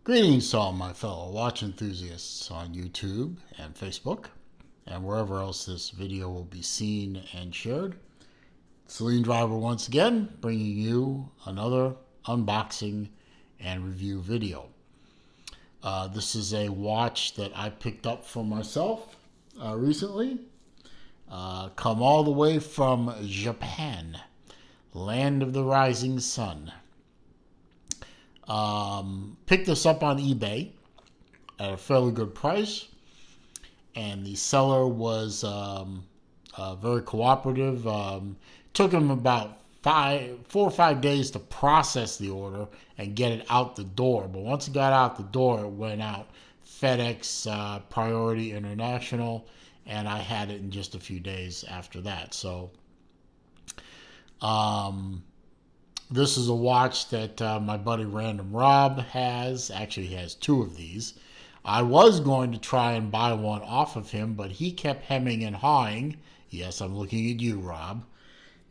Greetings to all my fellow watch enthusiasts on YouTube and Facebook and wherever else this video will be seen and shared. Celine Driver once again bringing you another unboxing and review video. This is a watch that I picked up for myself recently. Come all the way from Japan, land of the rising sun. Picked this up on eBay at a fairly good price, and the seller was very cooperative. Took him about 4 or 5 days to process the order and get it out the door. But once it got out the door, it went out FedEx, Priority International, and I had it in just a few days after that. So, this is a watch that my buddy Random Rob has. Actually, he has 2 of these. I was going to try and buy one off of him, but he kept hemming and hawing. Yes, I'm looking at you, Rob.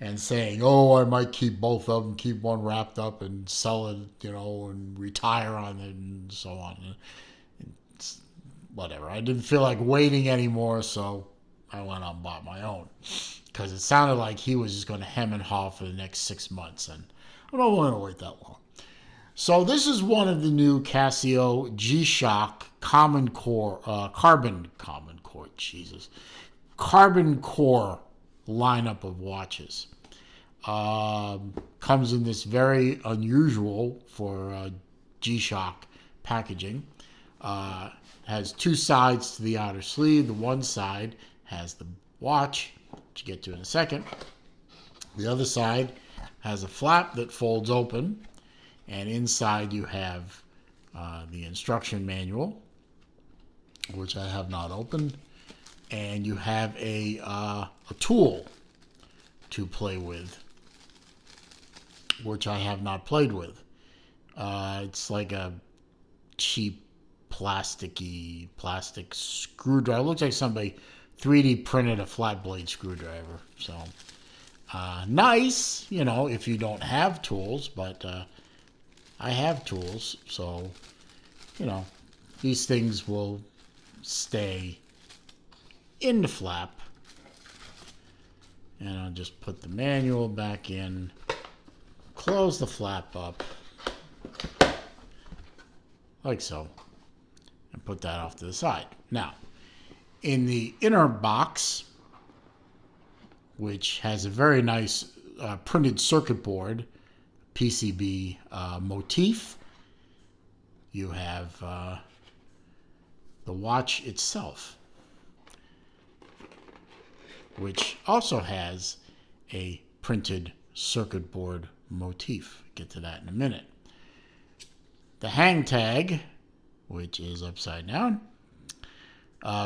And saying, oh, I might keep both of them, keep one wrapped up and sell it, and retire on it and so on. It's whatever. I didn't feel like waiting anymore, so I went out and bought my own. Because it sounded like he was just going to hem and haw for the next 6 months, and I don't want to wait that long. So this is one of the new Casio G-Shock Carbon Core lineup of watches. Comes in this very unusual for G-Shock packaging. Has 2 sides to the outer sleeve. The one side has the watch, which you get to in a second. The other side has a flap that folds open, and inside you have the instruction manual, which I have not opened, and you have a tool to play with, which I have not played with. It's like a cheap plastic screwdriver. It looks like somebody 3D printed a flat blade screwdriver. So nice, if you don't have tools, but I have tools, so these things will stay in the flap. And I'll just put the manual back in, close the flap up like so, and put that off to the side. Now, in the inner box, which has a very nice printed circuit board, PCB motif, you have the watch itself, which also has a printed circuit board motif. Get to that in a minute. The hang tag, which is upside down,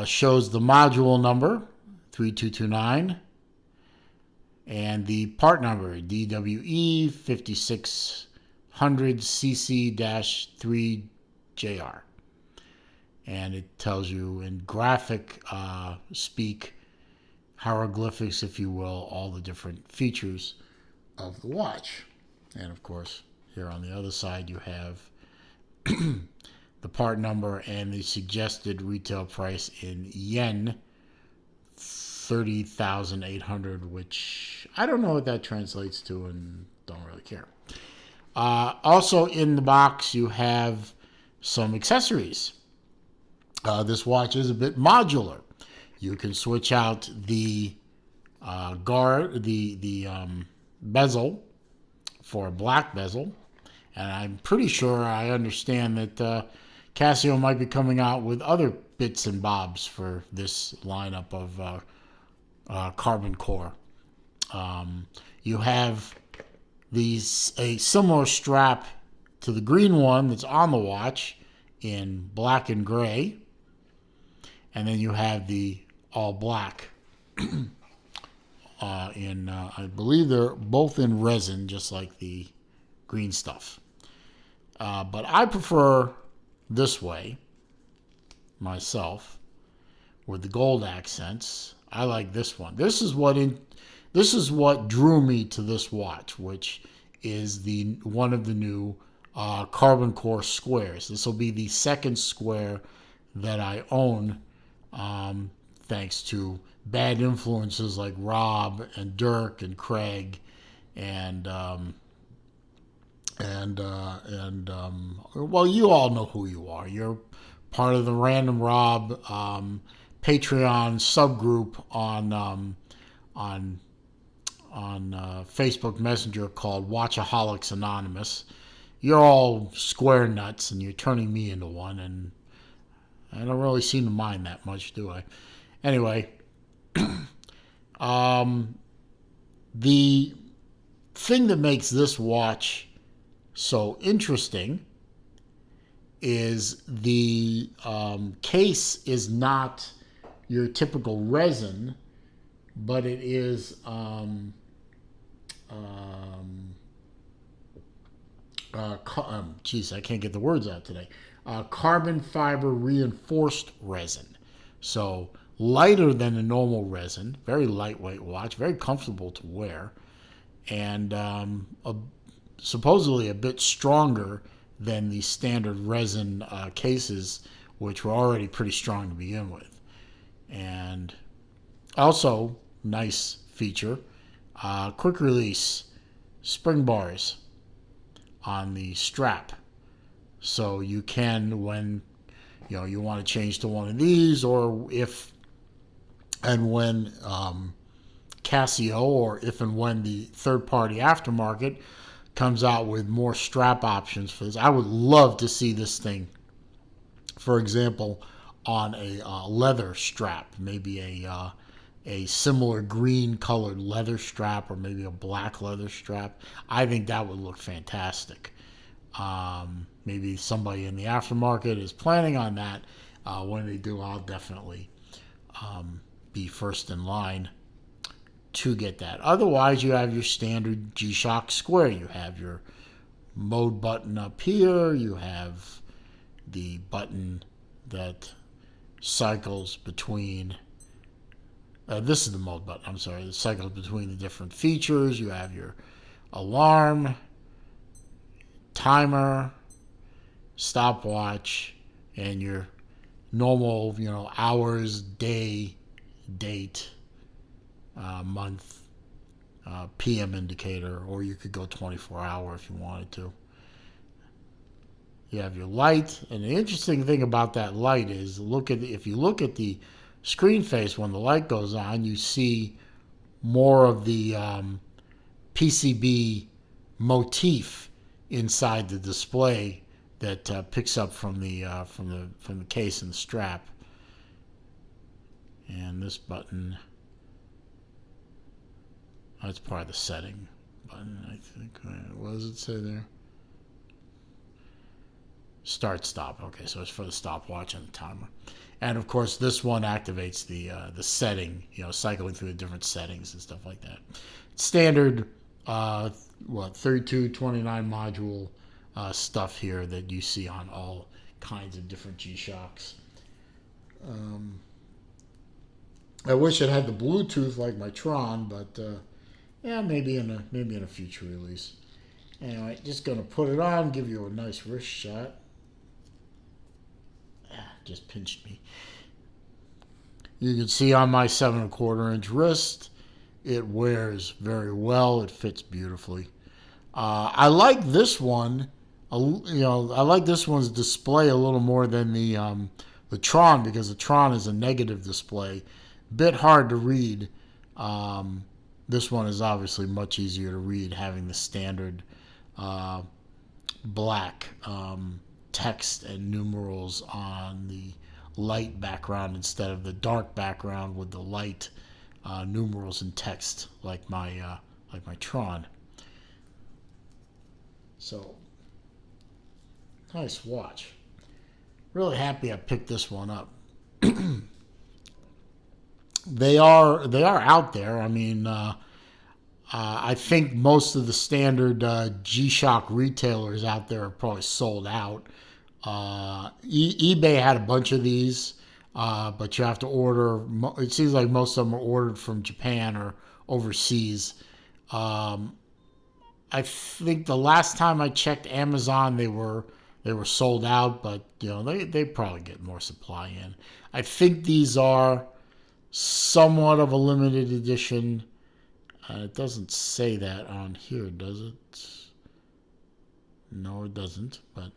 shows the module number 3229 and the part number DWE-5600CC-3JR. And it tells you in graphic speak, hieroglyphics, if you will, all the different features of the watch. And of course, here on the other side, you have the part number and the suggested retail price in yen, 30,800, which I don't know what that translates to and don't really care. Also in the box, you have some accessories. This watch is a bit modular. You can switch out the bezel for a black bezel, and I'm pretty sure I understand that Casio might be coming out with other bits and bobs for this lineup of carbon core. You have a similar strap to the green one that's on the watch in black and gray, and then you have the all black I believe they're both in resin, just like the green stuff. But I prefer this way myself, with the gold accents. I like this one. This is what drew me to this watch, which is one of the new carbon core squares. This will be the second square that I own, thanks to bad influences like Rob and Dirk and Craig and well, you all know who you are. You're part of the Random Rob Patreon subgroup on Facebook Messenger called Watchaholics Anonymous. You're all square nuts, and you're turning me into one, and I don't really seem to mind that much, do I? Anyway, the thing that makes this watch so interesting is the case is not your typical resin, but it is geez, I can't get the words out today. Carbon fiber reinforced resin. So lighter than a normal resin, very lightweight watch, very comfortable to wear, and supposedly a bit stronger than the standard resin cases, which were already pretty strong to begin with. And also, nice feature, quick release spring bars on the strap. So you can, when you want to change to one of these, or if and when Casio, or if and when the third-party aftermarket comes out with more strap options for this. I would love to see this thing, for example, on a leather strap, maybe a similar green colored leather strap, or maybe a black leather strap. I think that would look fantastic. Maybe somebody in the aftermarket is planning on that. When they do, I'll definitely be first in line to get that. Otherwise, you have your standard G-Shock square. You have your mode button up here. You have the button that cycles between this is the mode button, I'm sorry, it cycles between the different features. You have your alarm, timer, stopwatch, and your normal, hours, day, date, month, PM indicator, or you could go 24-hour if you wanted to. You have your light, and the interesting thing about that light is, if you look at the screen face when the light goes on, you see more of the PCB motif inside the display that picks up from the case and the strap. And this button, that's part of the setting button, I think. What does it say there? Start stop. Okay, so it's for the stopwatch and the timer. And of course, this one activates the setting, cycling through the different settings and stuff like that. Standard 3229 module stuff here that you see on all kinds of different G-Shocks. I wish it had the Bluetooth like my Tron, but yeah, maybe in a future release. Anyway, just gonna put it on, give you a nice wrist shot. Just pinched me. You can see on my 7¼ inch wrist, it wears very well. It fits beautifully. I like this one. I like this one's display a little more than the Tron, because the Tron is a negative display. Bit hard to read. This one is obviously much easier to read, having the standard black text and numerals on the light background instead of the dark background with the light numerals and text like my Tron. So nice watch. Really happy I picked this one up. They are out there. I mean, I think most of the standard G-Shock retailers out there are probably sold out. eBay had a bunch of these, but you have to order. It seems like most of them are ordered from Japan or overseas. I I think the last time I checked Amazon, they were sold out, but they probably get more supply in. I think these are somewhat of a limited edition. It doesn't say that on here, does it? No, it doesn't. But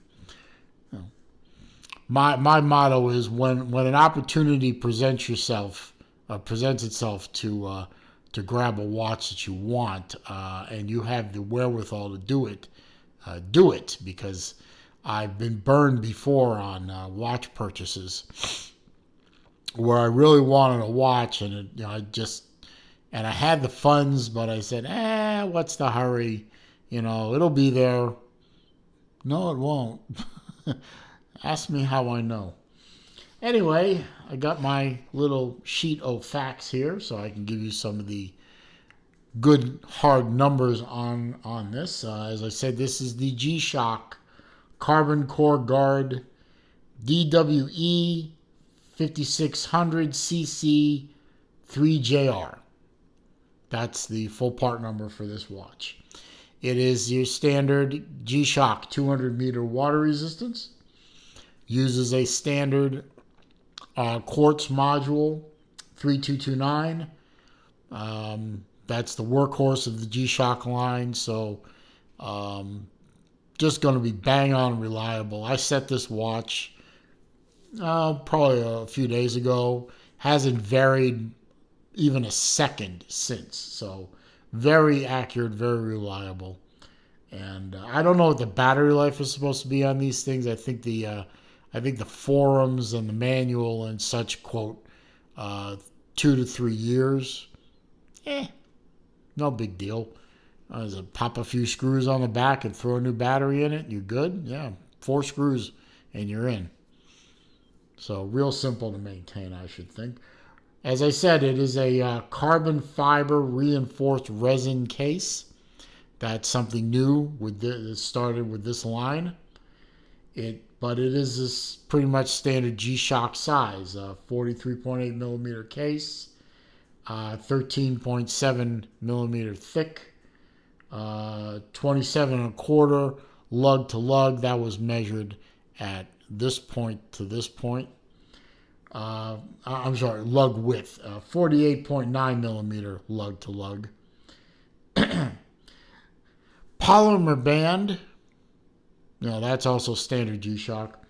my motto is when an opportunity presents itself to grab a watch that you want, and you have the wherewithal to do it, because I've been burned before on watch purchases where I really wanted a watch, and I had the funds, but I said, what's the hurry? It'll be there. No, it won't. Ask me how I know. Anyway, I got my little sheet of facts here so I can give you some of the good hard numbers on this. As I said, this is the G-Shock Carbon Core Guard DWE-5600CC-3JR. That's the full part number for this watch. It is your standard G-Shock 200 meter water resistance. Uses a standard quartz module 3229. That's the workhorse of the G-Shock line. So just going to be bang on reliable. I set this watch probably a few days ago. Hasn't varied even a second since. So very accurate, very reliable. And I don't know what the battery life is supposed to be on these things. I think the forums and the manual and such quote 2 to 3 years. No big deal. Pop a few screws on the back and throw a new battery in it. You're good. Yeah, 4 screws and you're in. So real simple to maintain, I should think. As I said, it is a carbon fiber reinforced resin case. That's something new. It started with this line. But it is this pretty much standard G-Shock size, 43.8 millimeter case, 13.7 millimeter thick, 27 and a quarter lug to lug. That was measured at this point to this point. I'm sorry, lug width, 48.9 millimeter lug to lug. Polymer band. That's also standard G-Shock.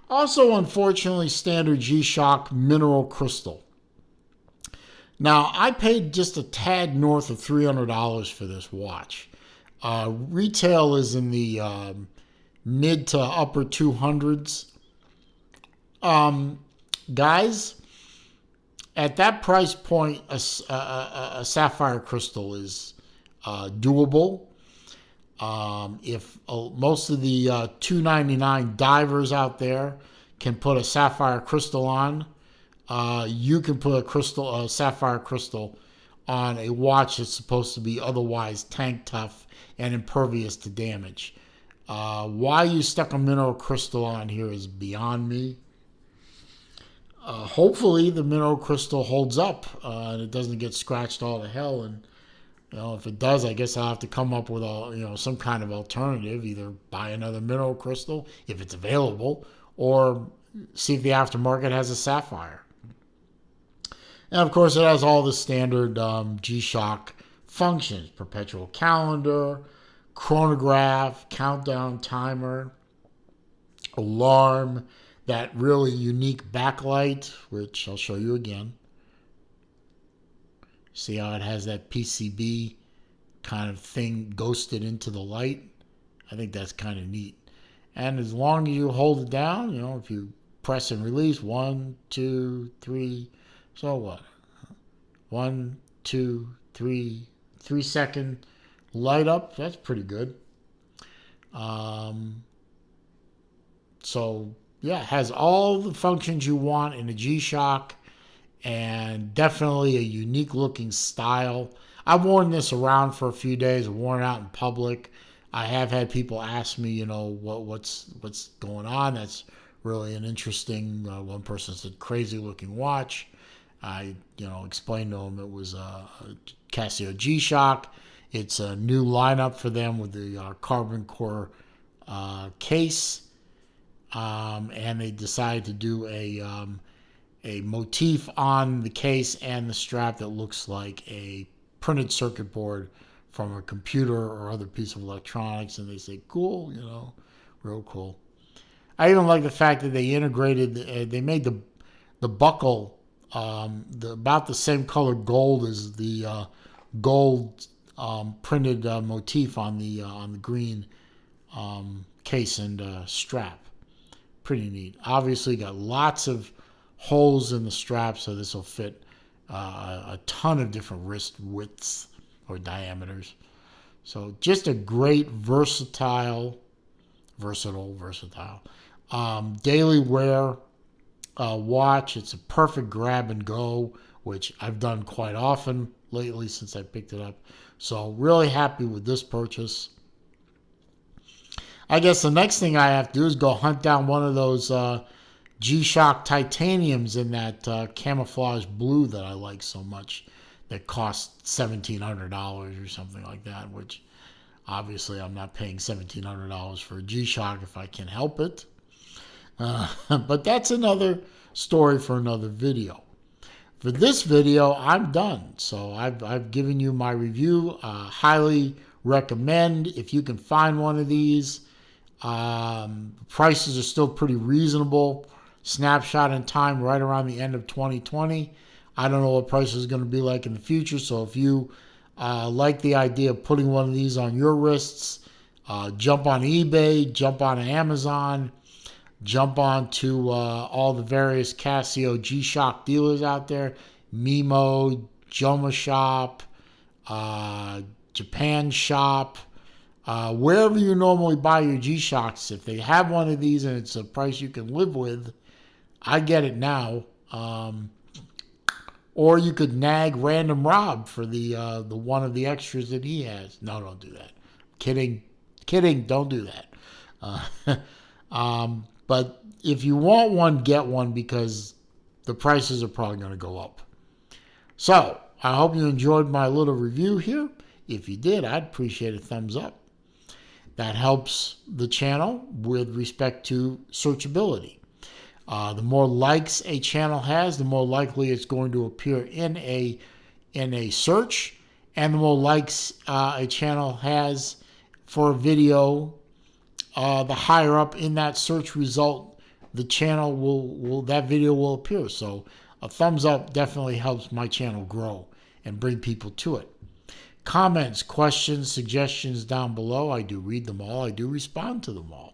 Also, unfortunately, standard G-Shock mineral crystal. Now, I paid just a tad north of $300 for this watch. Retail is in the mid to upper 200s. Guys, at that price point, a sapphire crystal is doable. If most of the $299 divers out there can put a sapphire crystal on, you can put a sapphire crystal on a watch that's supposed to be otherwise tank tough and impervious to damage. Why you stuck a mineral crystal on here is beyond me. Hopefully the mineral crystal holds up and it doesn't get scratched all to hell. And if it does, I guess I'll have to come up with some kind of alternative. Either buy another mineral crystal if it's available, or see if the aftermarket has a sapphire. And of course, it has all the standard G-Shock functions: perpetual calendar, chronograph, countdown timer, alarm, that really unique backlight, which I'll show you again. See how it has that PCB kind of thing ghosted into the light? I think that's kind of neat. And as long as you hold it down, if you press and release, 1, 2, 3, so what? 1, 2, 3, 3-second light up. That's pretty good. So yeah, it has all the functions you want in a G-Shock, and definitely a unique looking style. I've worn this around for a few days, worn it out in public. I have had people ask me, what's going on. That's really an interesting. One person said crazy looking watch. I explained to him it was a Casio G-Shock. It's a new lineup for them with the carbon core case, and they decided to do a motif on the case and the strap that looks like a printed circuit board from a computer or other piece of electronics, and they say, cool, you know, real cool. I even like the fact that they integrated, they made the buckle about the same color gold as the gold printed motif on the green case and strap. Pretty neat. Obviously got lots of holes in the strap, so this will fit a ton of different wrist widths or diameters. So just a great versatile daily wear watch. It's a perfect grab and go, which I've done quite often lately since I picked it up. So really happy with this purchase. I guess the next thing I have to do is go hunt down one of those G-Shock titaniums in that camouflage blue that I like so much, that costs $1,700 or something like that, which obviously I'm not paying $1,700 for a G-Shock if I can help it. But that's another story for another video. For this video, I'm done. So I've given you my review. Highly recommend if you can find one of these. Prices are still pretty reasonable. Snapshot in time right around the end of 2020. I don't know what prices is going to be like in the future. So if you like the idea of putting one of these on your wrists, jump on eBay, jump on Amazon, jump on to all the various Casio G-Shock dealers out there, Mimo, Joma Shop, Japan Shop, wherever you normally buy your G-Shocks. If they have one of these and it's a price you can live with, I get it now. Or you could nag Random Rob for the one of the extras that he has. No, don't do that. Kidding, don't do that. But if you want one, get one, because the prices are probably going to go up. So I hope you enjoyed my little review here. If you did, I'd appreciate a thumbs up. That helps the channel with respect to searchability. The more likes a channel has, the more likely it's going to appear in a search, and the more likes a channel has for a video, the higher up in that search result the channel will that video will appear. So a thumbs up definitely helps my channel grow and bring people to it. Comments, questions, suggestions down below, I do read them all. I do respond to them all.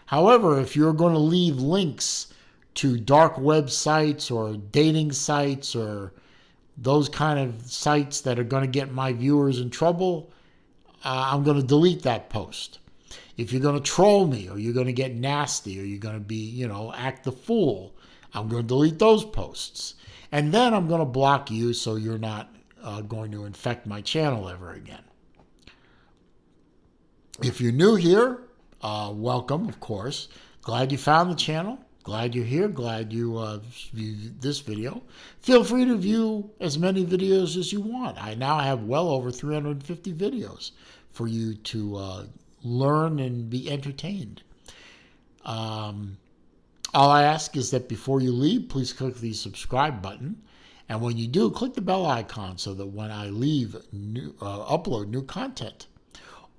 However, if you're going to leave links to dark websites or dating sites or those kind of sites that are going to get my viewers in trouble, I'm going to delete that post. If you're going to troll me, or you're going to get nasty, or you're going to be, act the fool, I'm going to delete those posts. And then I'm going to block you so you're not going to infect my channel ever again. If you're new here, welcome, of course. Glad you found the channel. Glad you're here. Glad you viewed this video. Feel free to view as many videos as you want. I now have well over 350 videos for you to learn and be entertained. All I ask is that before you leave, please click the subscribe button. And when you do, click the bell icon so that when I upload new content,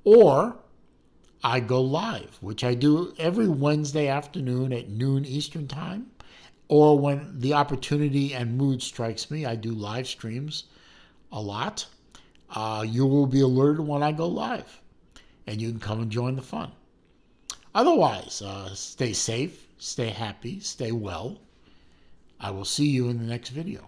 or I go live, which I do every Wednesday afternoon at noon Eastern time, or when the opportunity and mood strikes me, I do live streams a lot. You will be alerted when I go live, and you can come and join the fun. Otherwise, stay safe, stay happy, stay well. I will see you in the next video.